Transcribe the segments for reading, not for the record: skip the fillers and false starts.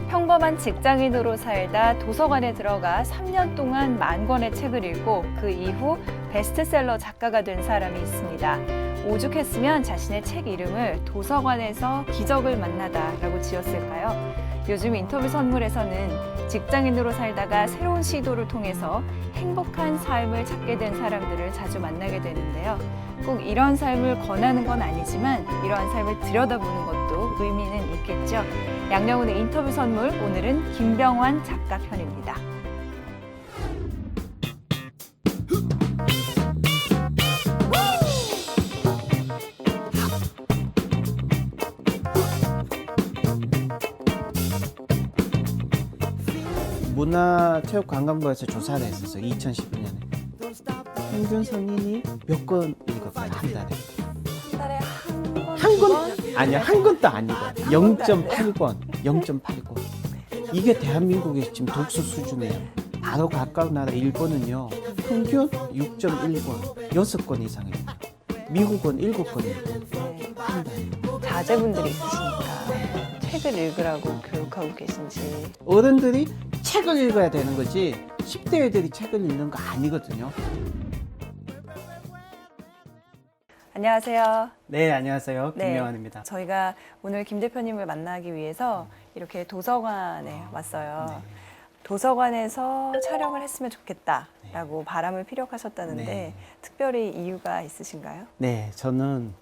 평범한 직장인으로 살다 도서관에 들어가 3년 동안 만 권의 책을 읽고 그 이후 베스트셀러 작가가 된 사람이 있습니다. 오죽했으면 자신의 책 이름을 도서관에서 기적을 만나다라고 지었을까요? 요즘 인터뷰 선물에서는 직장인으로 살다가 새로운 시도를 통해서 행복한 삶을 찾게 된 사람들을 자주 만나게 되는데요. 꼭 이런 삶을 권하는 건 아니지만 이러한 삶을 들여다보는 것도 의미는 있겠죠. 양영훈의 인터뷰 선물, 오늘은 김병환 작가 편입니다. 문화체육관광부에서 조사를 했었어요. 2012년에. 평균 성인이 몇 권 읽었어요? 한 달에? 한 달에 한 권? 아니요. 한 권도 아니고 0.8권. 0.8권. 이게 대한민국의 지금 독서 수준이에요. 바로 가까운 나라 일본은요. 평균 6.1권. 6권 이상입니다. 미국은 7권입니다. 한 달에. 자제분들이 있으시니까 책을 읽으라고 교육하고 계신지. 어른들이 책을 읽어야 되는 거지 10대 애들이 책을 읽는 거 아니거든요. 안녕하세요. 네, 안녕하세요. 네. 김명환입니다. 저희가 오늘 김 대표님을 만나기 위해서 이렇게 도서관에 왔어요. 네. 도서관에서 촬영을 했으면 좋겠다라고 바람을 피력하셨다는데 네. 특별히 이유가 있으신가요? 네, 저는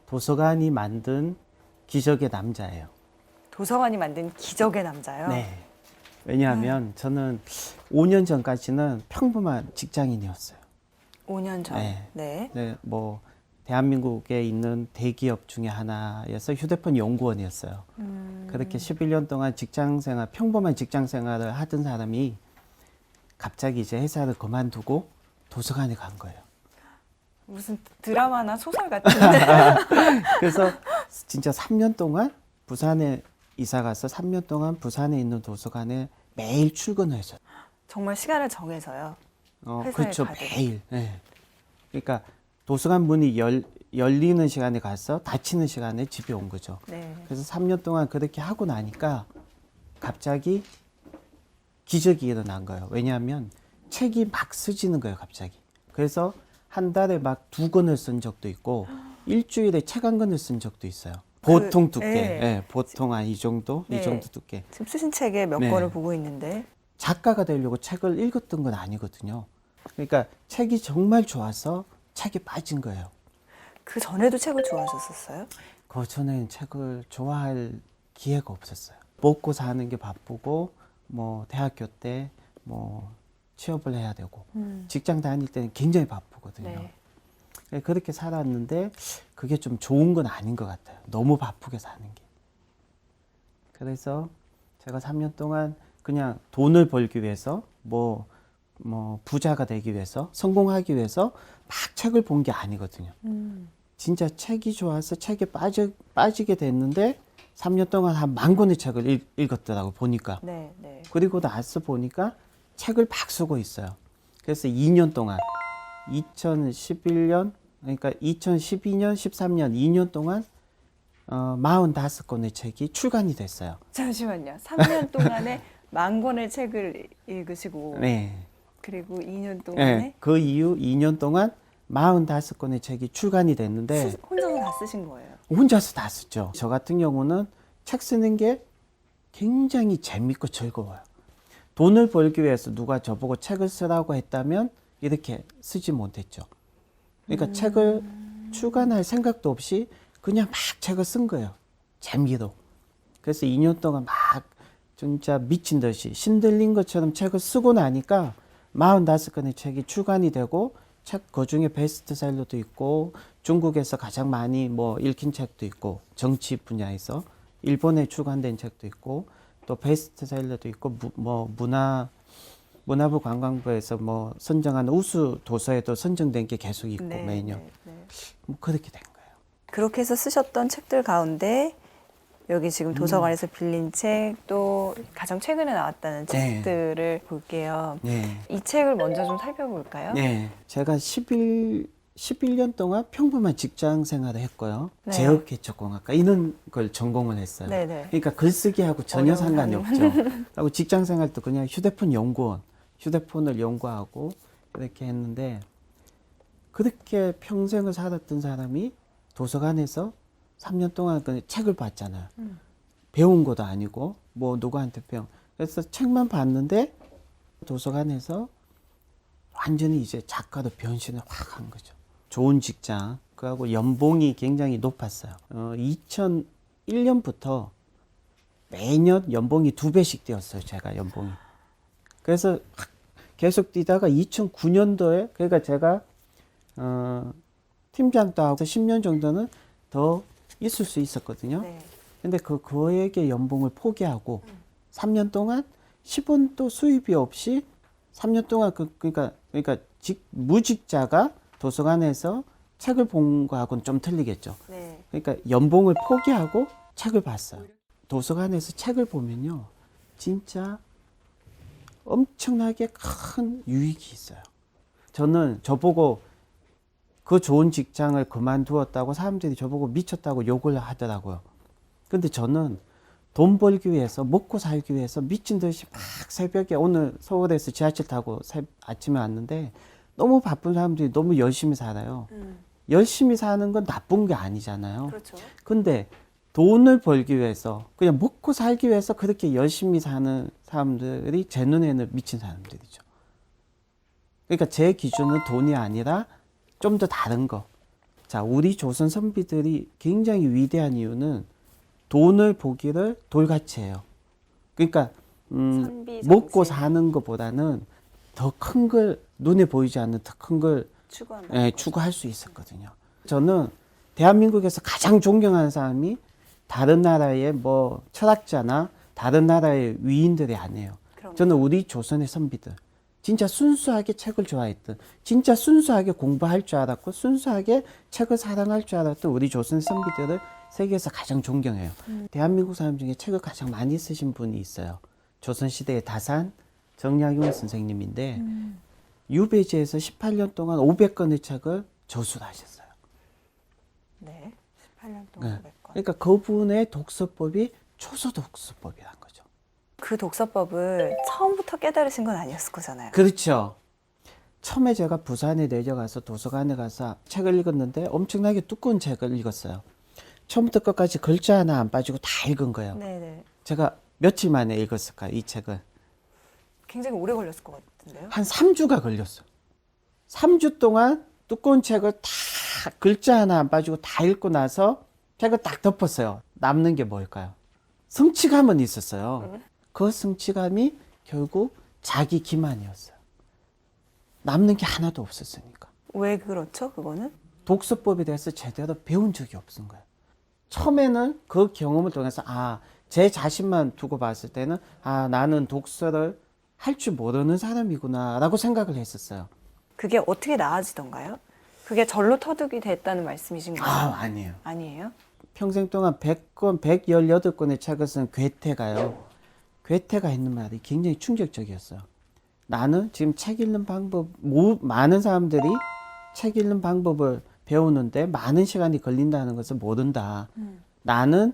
도서관이 만든 기적의 남자예요. 도서관이 만든 기적의 남자요? 네. 왜냐하면 저는 5년 전까지는 평범한 직장인이었어요. 5년 전. 네. 네. 네, 뭐 대한민국에 있는 대기업 중에 하나여서 휴대폰 연구원이었어요. 그렇게 11년 동안 직장생활, 평범한 직장생활을 하던 사람이 갑자기 이제 회사를 그만두고 도서관에 간 거예요. 무슨 드라마나 소설 같은데. 그래서 진짜 3년 동안 부산에 이사 가서 3년 동안 부산에 있는 도서관에 매일 출근해서. 정말 시간을 정해서요. 회사에 그렇죠. 가도. 매일. 네. 그러니까 도서관 문이 열리는 시간에 가서 닫히는 시간에 집에 온 거죠. 네. 그래서 3년 동안 그렇게 하고 나니까 갑자기 기적이 일어난 거예요. 왜냐하면 책이 막 쓰지는 거예요, 갑자기. 그래서 한 달에 막 2권을 쓴 적도 있고 일주일에 책 1권을 쓴 적도 있어요. 보통 두께. 네. 네, 보통 한 이 정도? 네. 이 정도 두께. 지금 쓰신 책에 몇 네. 권을 보고 있는데 작가가 되려고 책을 읽었던 건 아니거든요. 그러니까 책이 정말 좋아서 책에 빠진 거예요. 그 전에도 책을 좋아하셨었어요? 그 전에는 책을 좋아할 기회가 없었어요. 먹고 사는 게 바쁘고 뭐 대학교 때 뭐 취업을 해야 되고 직장 다닐 때는 굉장히 바쁘거든요. 네. 그렇게 살았는데 그게 좀 좋은 건 아닌 것 같아요. 너무 바쁘게 사는 게. 그래서 제가 3년 동안 그냥 돈을 벌기 위해서 뭐 부자가 되기 위해서 성공하기 위해서 막 책을 본 게 아니거든요. 진짜 책이 좋아서 책에 빠지게 됐는데 3년 동안 한 10,000권의 책을 읽었더라고 보니까. 네, 네. 그리고 나서 보니까 책을 막 쓰고 있어요. 그래서 2년 동안 2011년 그러니까 2012년 13년 2년 동안 45권의 책이 출간이 됐어요. 잠시만요. 3년 동안에 10,000권의 책을 읽으시고 네. 그리고 2년 동안에 네. 그 이후 2년 동안 45권의 책이 출간이 됐는데 혼자서 다 쓰신 거예요? 혼자서 다 쓰죠. 저 같은 경우는 책 쓰는 게 굉장히 재밌고 즐거워요. 돈을 벌기 위해서 누가 저보고 책을 쓰라고 했다면 이렇게 쓰지 못했죠. 그러니까 책을 출간할 생각도 없이 그냥 막 책을 쓴 거예요. 재미로. 그래서 2년 동안 막 진짜 미친 듯이 신들린 것처럼 책을 쓰고 나니까 45권의 책이 출간이 되고 책 그중에 베스트셀러도 있고 중국에서 가장 많이 뭐 읽힌 책도 있고 정치 분야에서 일본에 출간된 책도 있고 또 베스트셀러도 있고 문화부 관광부에서 뭐 선정한 우수 도서에도 선정된 게 계속 있고 네, 매년 네, 네. 뭐 그렇게 된 거예요. 그렇게 해서 쓰셨던 책들 가운데 여기 지금 도서관에서 빌린 책 또 가장 최근에 나왔다는 네. 책들을 볼게요. 네. 이 책을 먼저 좀 살펴볼까요? 네. 제가 11년 동안 평범한 직장 생활을 했고요. 네. 제어개척공학과 이런 걸 전공을 했어요. 네네. 그러니까 글쓰기하고 전혀 어려운 상관이 없죠. 하고 직장 생활도 그냥 휴대폰 연구원, 휴대폰을 연구하고 그렇게 했는데 그렇게 평생을 살았던 사람이 도서관에서 3년 동안 그 책을 봤잖아요. 배운 것도 아니고 뭐 누구한테 배운. 그래서 책만 봤는데 도서관에서 완전히 이제 작가로 변신을 확 한 거죠. 좋은 직장, 그하고 연봉이 굉장히 높았어요. 2001년부터 매년 연봉이 2배씩 뛰었어요. 제가 연봉이. 그래서 계속 뛰다가 2009년도에 그러니까 제가 팀장도 하고 10년 정도는 더 있을 수 있었거든요. 네. 근데 그에게 연봉을 포기하고 3년 동안 10원도 수입이 없이 3년 동안 그러니까 무직자가 도서관에서 책을 본 거하고는 좀 틀리겠죠. 네. 그러니까 연봉을 포기하고 책을 봤어요. 도서관에서 책을 보면요, 진짜 엄청나게 큰 유익이 있어요. 저는 저보고 그 좋은 직장을 그만두었다고 사람들이 저보고 미쳤다고 욕을 하더라고요. 근데 저는 돈 벌기 위해서, 먹고 살기 위해서 미친 듯이 막 새벽에, 오늘 서울에서 지하철 타고 아침에 왔는데 너무 바쁜 사람들이 너무 열심히 살아요. 열심히 사는 건 나쁜 게 아니잖아요. 그렇죠. 근데 돈을 벌기 위해서, 그냥 먹고 살기 위해서 그렇게 열심히 사는 사람들이 제 눈에는 미친 사람들이죠. 그러니까 제 기준은 돈이 아니라 좀 더 다른 거. 자, 우리 조선 선비들이 굉장히 위대한 이유는 돈을 보기를 돌같이 해요. 그러니까 선비 먹고 정신. 사는 것보다는 더 큰 걸, 눈에 보이지 않는 더 큰 걸 추구한다. 추구할 수 있었거든요. 저는 대한민국에서 가장 존경하는 사람이 다른 나라의 뭐 철학자나 다른 나라의 위인들이 아니에요. 그럼요. 저는 우리 조선의 선비들, 진짜 순수하게 책을 좋아했던, 진짜 순수하게 공부할 줄 알았고 순수하게 책을 사랑할 줄 알았던 우리 조선 선비들을 세계에서 가장 존경해요. 대한민국 사람 중에 책을 가장 많이 쓰신 분이 있어요. 조선시대의 다산 정약용 선생님인데 유배지에서 18년 동안 500권의 책을 저술을 하셨어요. 네. 18년 동안 네. 500권. 그러니까 그분의 독서법이 초서 독서법이란 거죠. 그 독서법을 처음부터 깨달으신 건 아니었을 거잖아요. 그렇죠. 처음에 제가 부산에 내려가서 도서관에 가서 책을 읽었는데 엄청나게 두꺼운 책을 읽었어요. 처음부터 끝까지 글자 하나 안 빠지고 다 읽은 거예요. 네네. 제가 며칠 만에 읽었을까요, 이 책을? 굉장히 오래 걸렸을 것 같은데요. 한 3주가 걸렸어요. 3주 동안 두꺼운 책을 다 글자 하나 안 빠지고 다 읽고 나서 책을 딱 덮었어요. 남는 게 뭘까요? 성취감은 있었어요. 그 성취감이 결국 자기 기만이었어요. 남는 게 하나도 없었으니까. 왜 그렇죠? 그거는? 독서법에 대해서 제대로 배운 적이 없은 거예요. 처음에는 그 경험을 통해서 제 자신만 두고 봤을 때는 나는 독서를 할 줄 모르는 사람이구나 라고 생각을 했었어요. 그게 어떻게 나아지던가요? 그게 절로 터득이 됐다는 말씀이신 거죠? 아니에요. 아니에요? 평생 동안 100권, 118권의 책을 쓴 괴테가요. 괴테가 했는 말이 굉장히 충격적이었어요. 나는 지금 책 읽는 방법, 많은 사람들이 책 읽는 방법을 배우는데 많은 시간이 걸린다는 것을 모른다. 나는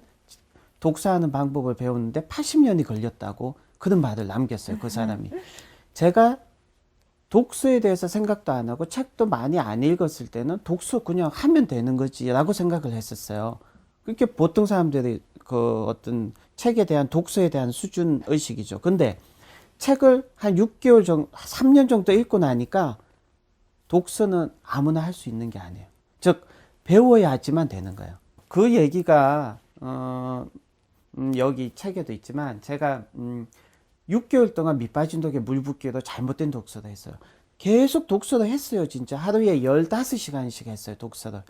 독서하는 방법을 배우는데 80년이 걸렸다고 그런 말을 남겼어요. 그 사람이. 제가 독서에 대해서 생각도 안 하고 책도 많이 안 읽었을 때는 독서 그냥 하면 되는 거지 라고 생각을 했었어요. 그렇게 보통 사람들이 그 어떤 책에 대한 독서에 대한 수준 의식이죠. 근데 책을 한 6개월 정도, 3년 정도 읽고 나니까 독서는 아무나 할 수 있는 게 아니에요. 즉, 배워야지만 되는 거예요. 그 얘기가, 여기 책에도 있지만 제가 6개월 동안 밑빠진 독에 물 붓기로 잘못된 독서를 했어요. 계속 독서를 했어요. 진짜 하루에 15시간씩 했어요. 독서를.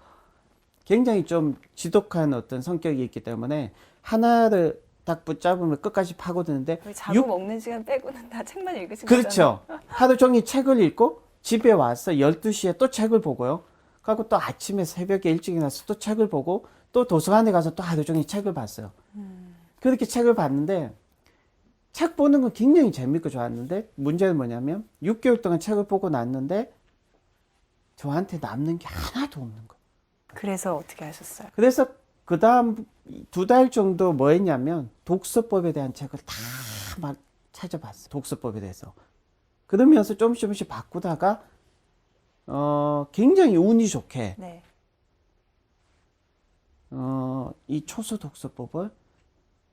굉장히 좀 지독한 어떤 성격이 있기 때문에 하나를 딱 붙잡으면 끝까지 파고드는데 자고 먹는 시간 빼고는 다 책만 읽으신 그렇죠. 거잖아요. 하루 종일 책을 읽고 집에 와서 12시에 또 책을 보고요. 그리고 또 아침에 새벽에 일찍 일어나서 또 책을 보고 또 도서관에 가서 또 하루 종일 책을 봤어요. 그렇게 책을 봤는데 책 보는 건 굉장히 재밌고 좋았는데 문제는 뭐냐면 6개월 동안 책을 보고 났는데 저한테 남는 게 하나도 없는 거예요. 그래서 어떻게 하셨어요? 그래서 그 다음 2달 정도 뭐 했냐면 독서법에 대한 책을 다 막 찾아봤어요. 독서법에 대해서. 그러면서 조금씩 바꾸다가 굉장히 운이 좋게 네. 이 초서 독서법을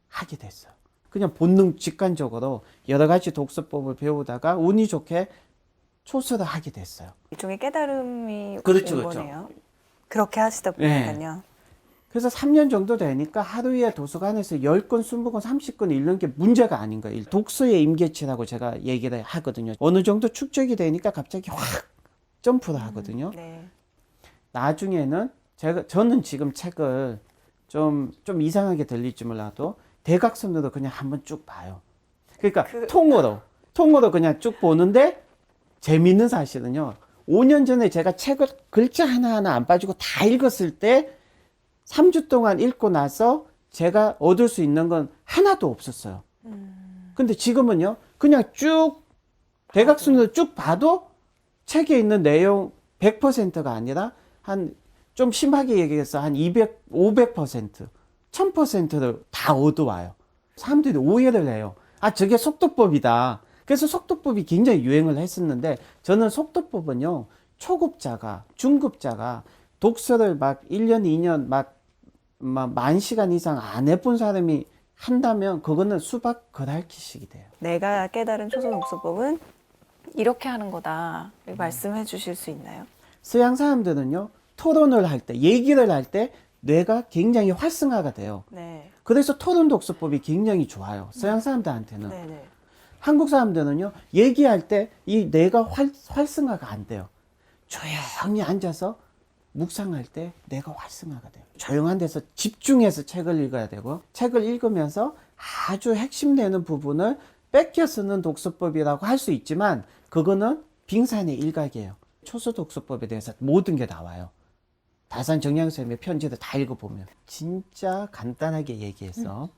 하게 됐어요. 그냥 본능 직관적으로 여러 가지 독서법을 배우다가 운이 좋게 초서를 하게 됐어요. 일종의 깨달음이 그렇죠, 온 그렇죠. 거네요. 그렇게 하시다 네. 보니까요. 그래서 3년 정도 되니까 하루에 도서관에서 10권, 20권, 30권 읽는 게 문제가 아닌 거예요. 독서의 임계치라고 제가 얘기를 하거든요. 어느 정도 축적이 되니까 갑자기 확 점프를 하거든요. 네. 나중에는 저는 지금 책을 좀 이상하게 들릴지 몰라도 대각선으로 그냥 한번 쭉 봐요. 그러니까 통으로 그냥 쭉 보는데 재밌는 사실은요. 5년 전에 제가 책을 글자 하나하나 안 빠지고 다 읽었을 때 3주 동안 읽고 나서 제가 얻을 수 있는 건 하나도 없었어요. 근데 지금은요, 그냥 쭉 대각선으로 쭉 봐도 책에 있는 내용 100%가 아니라 좀 심하게 얘기해서 한 200, 500%, 1000%를 다 얻어와요. 사람들이 오해를 해요. 아, 저게 속도법이다. 그래서 속도법이 굉장히 유행을 했었는데, 저는 속도법은요, 초급자가, 중급자가 독서를 막 1년, 2년 막 10,000시간 이상 안 해본 사람이 한다면 그거는 수박 겉핥기식이 돼요. 내가 깨달은 초서 독서법은 이렇게 하는 거다. 말씀해 주실 수 있나요? 서양 사람들은요, 토론을 할 때, 얘기를 할 때 뇌가 굉장히 활성화가 돼요. 네. 그래서 토론 독서법이 굉장히 좋아요. 서양 사람들한테는. 네네. 한국 사람들은요, 얘기할 때 이 뇌가 활성화가 안 돼요. 조용히 앉아서 묵상할 때 뇌가 활성화가 돼요. 조용한 데서 집중해서 책을 읽어야 되고, 책을 읽으면서 아주 핵심 되는 부분을 뺏겨 쓰는 독서법이라고 할 수 있지만, 그거는 빙산의 일각이에요. 초서 독서법에 대해서 모든 게 나와요. 다산 정양쌤의 편지를 다 읽어보면. 진짜 간단하게 얘기해서,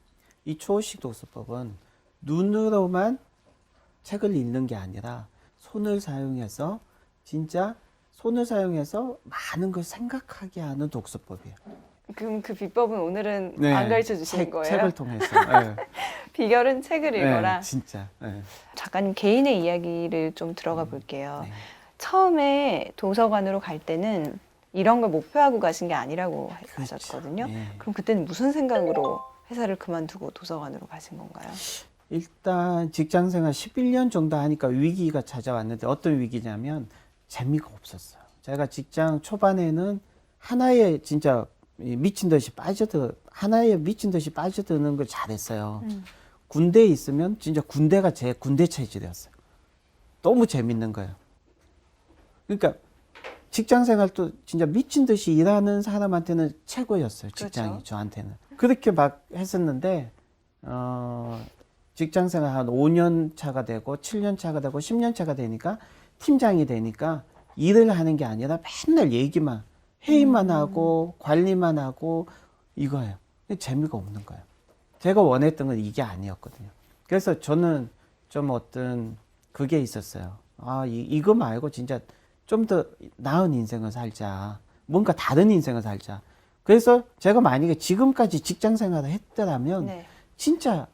이 초식 독서법은 눈으로만 책을 읽는 게 아니라 손을 사용해서 많은 걸 생각하게 하는 독서법이에요. 그럼 그 비법은 오늘은 안 가르쳐 주시는 거예요? 책을 통해서. 네. 비결은 책을 읽어라. 네, 진짜. 네. 작가님 개인의 이야기를 좀 들어가 볼게요. 네. 처음에 도서관으로 갈 때는 이런 걸 목표하고 가신 게 아니라고 그렇죠. 하셨거든요. 네. 그럼 그때는 무슨 생각으로 회사를 그만두고 도서관으로 가신 건가요? 일단 직장 생활 11년 정도 하니까 위기가 찾아왔는데 어떤 위기냐면 재미가 없었어요. 제가 직장 초반에는 하나에 진짜 미친 듯이 빠져드는 걸 잘했어요. 군대에 있으면 진짜 군대가 제 군대 체질이었어요. 너무 재밌는 거예요. 그러니까 직장 생활도 진짜 미친 듯이 일하는 사람한테는 최고였어요. 직장이. 그렇죠. 저한테는. 그렇게 막 했었는데 직장 생활 한 5년 차가 되고 7년 차가 되고 10년 차가 되니까 팀장이 되니까 일을 하는 게 아니라 맨날 얘기만 회의만 하고 관리만 하고 이거예요. 재미가 없는 거예요. 제가 원했던 건 이게 아니었거든요. 그래서 저는 좀 어떤 그게 있었어요. 아, 이거 말고 진짜 좀 더 나은 인생을 살자. 뭔가 다른 인생을 살자. 그래서 제가 만약에 지금까지 직장 생활을 했더라면 네. 진짜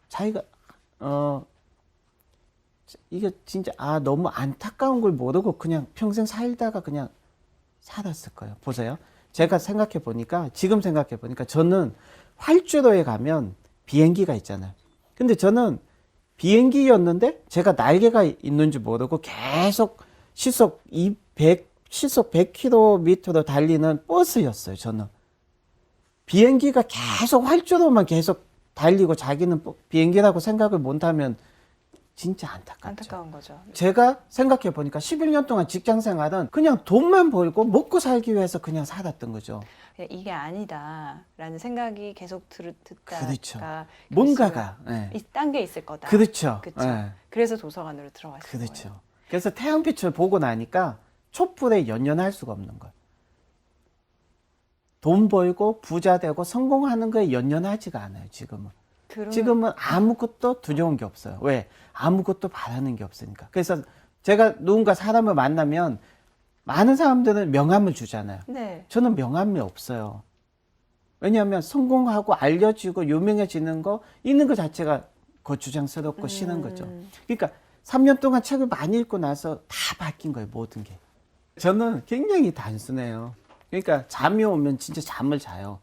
자기가 이게 진짜 너무 안타까운 걸 모르고 그냥 평생 살다가 그냥 살았을 거예요. 보세요. 제가 생각해 보니까 지금 생각해 보니까 저는 활주로에 가면 비행기가 있잖아요. 근데 저는 비행기였는데 제가 날개가 있는지 모르고 계속 시속 100km로 달리는 버스였어요. 저는 비행기가 계속 활주로만 계속 달리고 자기는 비행기라고 생각을 못하면 진짜 안타깝죠. 안타까운 거죠. 제가 생각해 보니까 11년 동안 직장 생활은 그냥 돈만 벌고 먹고 살기 위해서 그냥 살았던 거죠. 그냥 이게 아니다라는 생각이 계속 듣다가 그렇죠. 뭔가가 딴 게 있을 거다. 그렇죠. 그렇죠. 예. 그래서 도서관으로 들어가신 거예요. 그렇죠. 그래서 태양빛을 보고 나니까 촛불에 연연할 수가 없는 거예요. 돈 벌고 부자 되고 성공하는 거에 연연하지가 않아요. 지금은 아무것도 두려운 게 없어요. 왜? 아무것도 바라는 게 없으니까. 그래서 제가 누군가 사람을 만나면 많은 사람들은 명함을 주잖아요. 네. 저는 명함이 없어요. 왜냐하면 성공하고 알려지고 유명해지는 거 있는 것 자체가 거추장스럽고 싫은 거죠. 그러니까 3년 동안 책을 많이 읽고 나서 다 바뀐 거예요, 모든 게. 저는 굉장히 단순해요. 그러니까 잠이 오면 진짜 잠을 자요.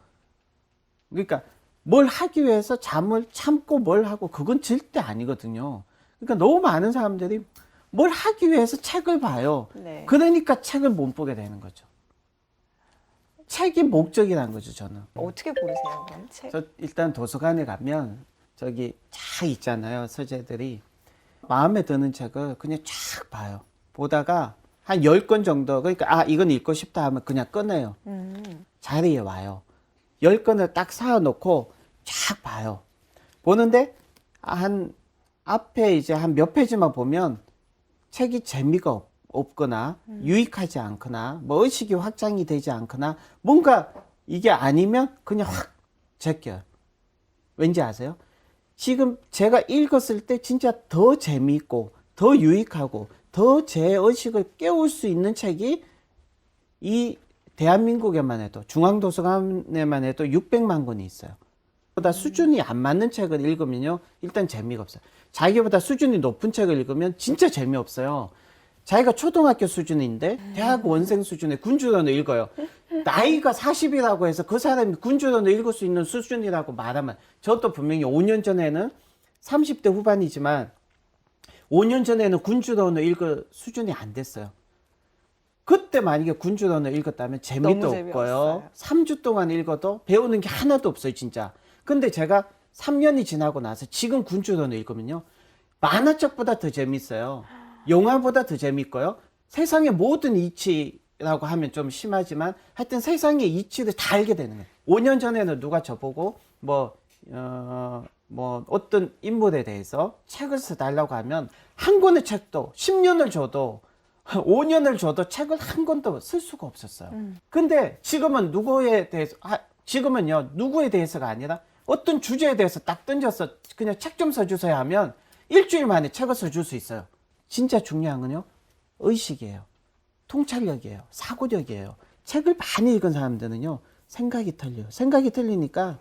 그러니까 뭘 하기 위해서 잠을 참고 뭘 하고 그건 절대 아니거든요. 그러니까 너무 많은 사람들이 뭘 하기 위해서 책을 봐요. 네. 그러니까 책을 못 보게 되는 거죠. 책이 목적이라는 거죠, 저는. 어떻게 고르세요, 그럼 책? 저 일단 도서관에 가면 저기 쫙 있잖아요, 서재들이. 마음에 드는 책을 그냥 쫙 봐요. 보다가 한 10권 정도, 그러니까 아, 이건 읽고 싶다 하면 그냥 꺼내요. 자리에 와요. 10권을 딱 사놓고 쫙 봐요. 보는데 한 앞에 이제 한 몇 페이지만 보면 책이 재미가 없거나 유익하지 않거나 뭐 의식이 확장이 되지 않거나 뭔가 이게 아니면 그냥 확 제껴요. 왠지 아세요? 지금 제가 읽었을 때 진짜 더 재미있고 더 유익하고 더 제 의식을 깨울 수 있는 책이 이 대한민국에만 해도 중앙도서관에만 해도 600만 권이 있어요. 보다 수준이 안 맞는 책을 읽으면요, 일단 재미가 없어요. 자기보다 수준이 높은 책을 읽으면 진짜 재미없어요. 자기가 초등학교 수준인데 대학 원생 수준의 군주론을 읽어요. 나이가 40이라고 해서 그 사람이 군주론을 읽을 수 있는 수준이라고 말하면, 저도 분명히 5년 전에는 30대 후반이지만 5년 전에는 군주론을 읽을 수준이 안 됐어요. 그때 만약에 군주론을 읽었다면 재미도 너무 없고요. 재미없어요. 3주 동안 읽어도 배우는 게 하나도 없어요, 진짜. 근데 제가 3년이 지나고 나서 지금 군주론을 읽으면요, 만화책보다 더 재밌어요. 영화보다 더 재밌고요. 세상의 모든 이치라고 하면 좀 심하지만 하여튼 세상의 이치를 다 알게 되는 거예요. 5년 전에는 누가 저보고 뭐 어떤 인물에 대해서 책을 써달라고 하면 한 권의 책도 10년을 줘도 5년을 줘도 책을 한 권도 쓸 수가 없었어요. 근데 지금은 지금은요, 누구에 대해서가 아니라 어떤 주제에 대해서 딱 던져서 그냥 책 좀 써주세요 하면 일주일 만에 책을 써줄 수 있어요. 진짜 중요한 건요, 의식이에요. 통찰력이에요. 사고력이에요. 책을 많이 읽은 사람들은요, 생각이 틀려요. 생각이 틀리니까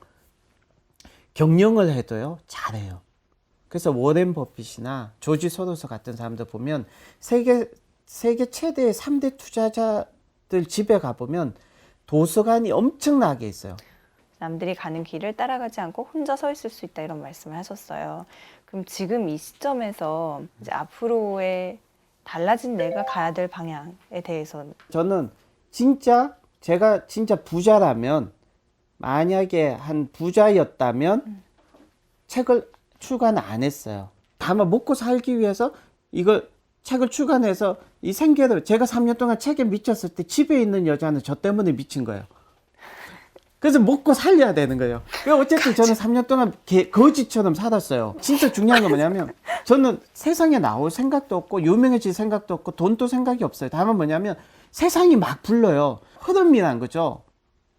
경영을 해도요, 잘해요. 그래서 워렌 버핏이나 조지 소로스 같은 사람들 보면 세계 최대의 3대 투자자들 집에 가보면 도서관이 엄청나게 있어요. 남들이 가는 길을 따라가지 않고 혼자 서 있을 수 있다, 이런 말씀을 하셨어요. 그럼 지금 이 시점에서 이제 앞으로의 달라진 내가 가야 될 방향에 대해서는? 저는 제가 진짜 부자라면, 만약에 한 부자였다면 책을 출간 안 했어요. 다만 먹고 살기 위해서 이걸 책을 출간해서 이 생계를, 제가 3년 동안 책에 미쳤을 때 집에 있는 여자는 저 때문에 미친 거예요. 그래서 먹고 살려야 되는 거예요. 어쨌든 저는 3년 동안 거지처럼 살았어요. 진짜 중요한 건 뭐냐면, 저는 세상에 나올 생각도 없고 유명해질 생각도 없고 돈도 생각이 없어요. 다만 뭐냐면 세상이 막 불러요. 흐름이란 거죠.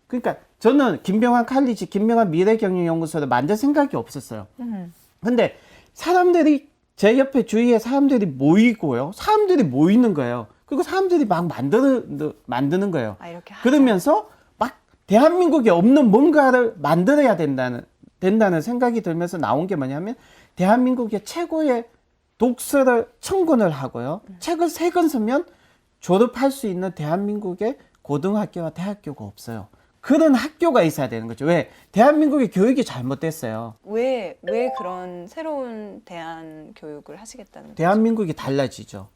그러니까 저는 김병환 미래경영연구소를 만들 생각이 없었어요. 근데 사람들이, 제 옆에 주위에 사람들이 모이고요. 사람들이 모이는 거예요. 그리고 사람들이 막 만드는 거예요. 아, 이렇게 하자. 그러면서 막 대한민국에 없는 뭔가를 만들어야 된다는 생각이 들면서 나온 게 뭐냐면, 대한민국의 최고의 독서를 청군을 하고요. 책을 3권 쓰면 졸업할 수 있는 대한민국의 고등학교와 대학교가 없어요. 그런 학교가 있어야 되는 거죠. 왜? 대한민국의 교육이 잘못됐어요. 왜 그런 새로운 대안 교육을 하시겠다는 거죠? 대한민국이 달라지죠.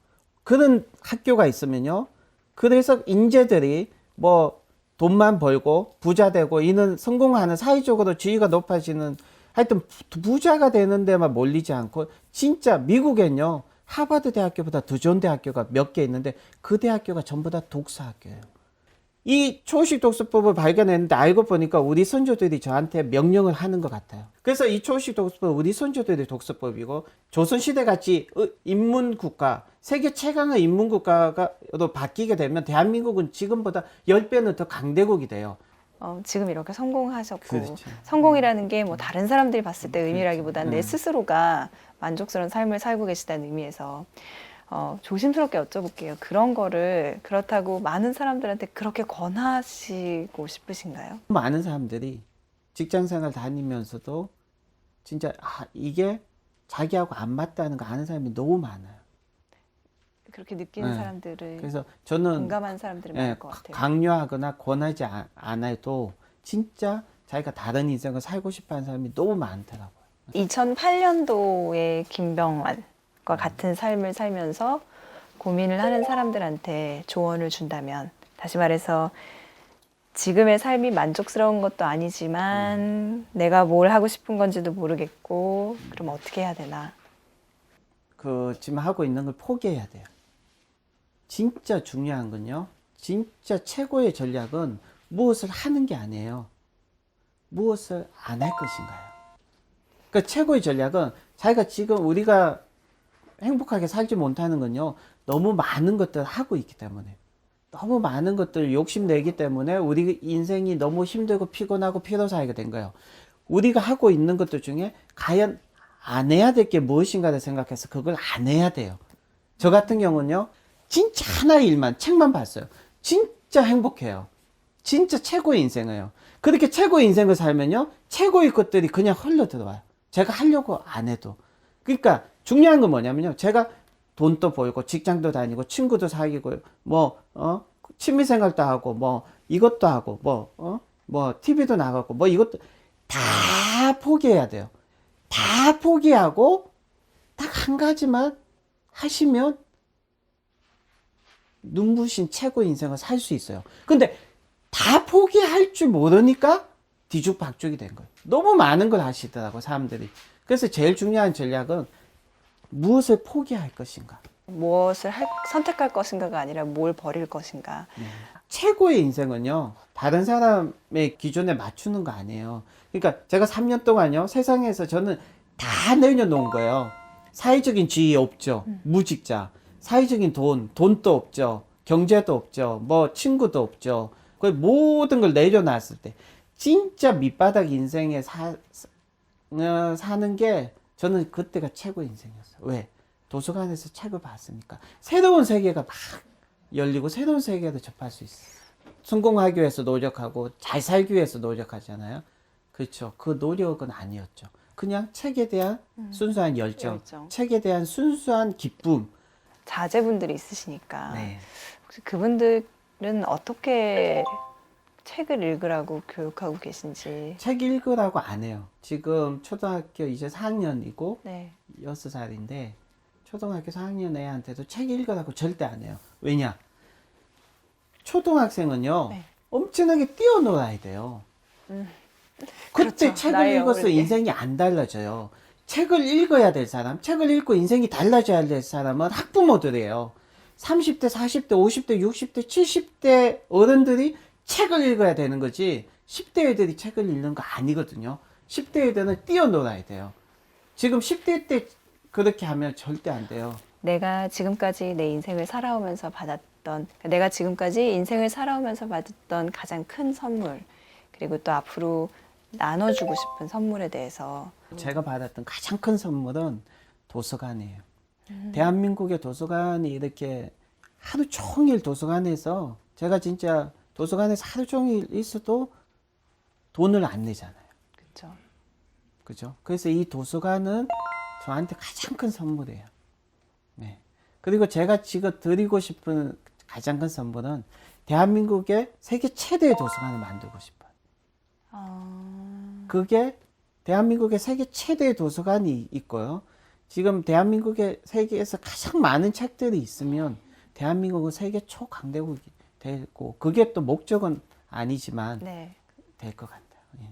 그런 학교가 있으면요, 그래서 인재들이 뭐 돈만 벌고 부자 되고 이는 성공하는, 사회적으로 지위가 높아지는, 하여튼 부자가 되는 데만 몰리지 않고, 진짜 미국엔요, 하버드 대학교보다 더 좋은 대학교가 몇 개 있는데 그 대학교가 전부 다 독서학교예요. 이 초식 독서법을 발견했는데 알고 보니까 우리 선조들이 저한테 명령을 하는 것 같아요. 그래서 이 초식 독서법, 우리 선조들의 독서법이고, 조선시대 같이 인문국가, 세계 최강의 인문국가로 바뀌게 되면 대한민국은 지금보다 10배는 더 강대국이 돼요. 지금 이렇게 성공하셨고, 그렇죠. 성공이라는 게 뭐 다른 사람들이 봤을 때 의미라기보다는 내 스스로가 만족스러운 삶을 살고 계시다는 의미에서, 조심스럽게 여쭤볼게요. 그런 거를 그렇다고 많은 사람들한테 그렇게 권하시고 싶으신가요? 많은 사람들이 직장생활 다니면서도 진짜 이게 자기하고 안 맞다는 거 아는 사람이 너무 많아요. 그렇게 느끼는 네. 사람들을 그래서 저는 공감하는 사람들이 많을 것 같아요. 강요하거나 권하지 않아도 진짜 자기가 다른 인생을 살고 싶어하는 사람이 너무 많더라고요. 2008년도에 김병완과 같은 삶을 살면서 고민을 하는 사람들한테 조언을 준다면, 다시 말해서 지금의 삶이 만족스러운 것도 아니지만 내가 뭘 하고 싶은 건지도 모르겠고, 그럼 어떻게 해야 되나? 지금 하고 있는 걸 포기해야 돼요. 진짜 중요한 건요. 진짜 최고의 전략은 무엇을 하는 게 아니에요. 무엇을 안 할 것인가요. 그러니까 최고의 전략은 자기가 지금 우리가 행복하게 살지 못하는 건요. 너무 많은 것들을 하고 있기 때문에. 너무 많은 것들을 욕심내기 때문에 우리 인생이 너무 힘들고 피곤하고 피로사하게 된 거예요. 우리가 하고 있는 것들 중에 과연 안 해야 될 게 무엇인가를 생각해서 그걸 안 해야 돼요. 저 같은 경우는요. 진짜 하나의 일만, 책만 봤어요. 진짜 행복해요. 진짜 최고의 인생이에요. 그렇게 최고의 인생을 살면요. 최고의 것들이 그냥 흘러들어와요. 제가 하려고 안 해도. 그러니까 중요한 건 뭐냐면요. 제가 돈도 벌고 직장도 다니고 친구도 사귀고 취미생활도 하고 이것도 하고 TV도 나가고 이것도 다 포기해야 돼요. 다 포기하고 딱 한 가지만 하시면 눈부신 최고 인생을 살 수 있어요. 근데 다 포기할 줄 모르니까 뒤죽박죽이 된 거예요. 너무 많은 걸 하시더라고 사람들이. 그래서 제일 중요한 전략은 무엇을 포기할 것인가. 무엇을 선택할 것인가가 아니라 뭘 버릴 것인가. 최고의 인생은요, 다른 사람의 기준에 맞추는 거 아니에요. 그러니까 제가 3년 동안요, 세상에서 저는 다 내려놓은 거예요. 사회적인 지위 없죠. 무직자. 사회적인 돈도 없죠. 경제도 없죠. 친구도 없죠. 거의 모든 걸 내려놨을 때, 진짜 밑바닥 인생에 사는 게 저는 그때가 최고 인생이었어요. 왜? 도서관에서 책을 봤으니까. 새로운 세계가 막 열리고 새로운 세계를 접할 수 있어요. 성공하기 위해서 노력하고 잘 살기 위해서 노력하잖아요. 그렇죠. 그 노력은 아니었죠. 그냥 책에 대한 순수한 열정. 책에 대한 순수한 기쁨. 자제분들이 있으시니까 네. 혹시 그분들은 어떻게 책을 읽으라고 교육하고 계신지. 책 읽으라고 안 해요. 지금 초등학교 이제 4학년이고 네. 6살인데 초등학교 4학년 애한테도 책 읽으라고 절대 안 해요. 왜냐? 초등학생은요. 네. 엄청나게 뛰어놀아야 돼요. 그때 그렇죠. 책을 나이 읽어서 어릴 때. 인생이 안 달라져요. 책을 읽어야 될 사람, 책을 읽고 인생이 달라져야 될 사람은 학부모들이에요. 30대, 40대, 50대, 60대, 70대 어른들이 책을 읽어야 되는 거지 10대 애들이 책을 읽는 거 아니거든요. 10대 애들은 뛰어놀아야 돼요. 지금 10대 때 그렇게 하면 절대 안 돼요. 내가 지금까지 내 인생을 살아오면서 내가 지금까지 인생을 살아오면서 받았던 가장 큰 선물, 그리고 또 앞으로 나눠주고 싶은 선물에 대해서. 제가 받았던 가장 큰 선물은 도서관이에요. 대한민국의 도서관이 이렇게 하루 종일 도서관에서 제가 진짜 도서관에서 하루 종일 있어도 돈을 안 내잖아요. 그렇죠. 그죠? 그래서 이 도서관은 저한테 가장 큰 선물이에요. 네. 그리고 제가 지금 드리고 싶은 가장 큰 선물은 대한민국의 세계 최대의 도서관을 만들고 싶어요. 그게 대한민국의 세계 최대의 도서관이 있고요. 지금 대한민국의 세계에서 가장 많은 책들이 있으면 대한민국은 세계 초강대국이 되고, 그게 또 목적은 아니지만 네. 될 것 같아요. 예.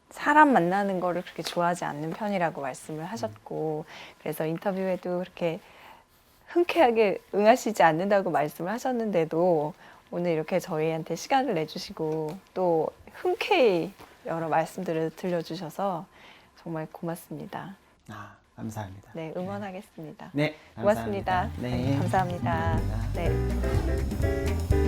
사람 만나는 거를 그렇게 좋아하지 않는 편이라고 말씀을 하셨고, 그래서 인터뷰에도 그렇게 흔쾌하게 응하시지 않는다고 말씀을 하셨는데도 오늘 이렇게 저희한테 시간을 내주시고 또 흔쾌히 여러 말씀들을 들려주셔서 정말 고맙습니다. 감사합니다. 네, 응원하겠습니다. 네, 고맙습니다. 감사합니다. 네, 감사합니다. 감사합니다. 네.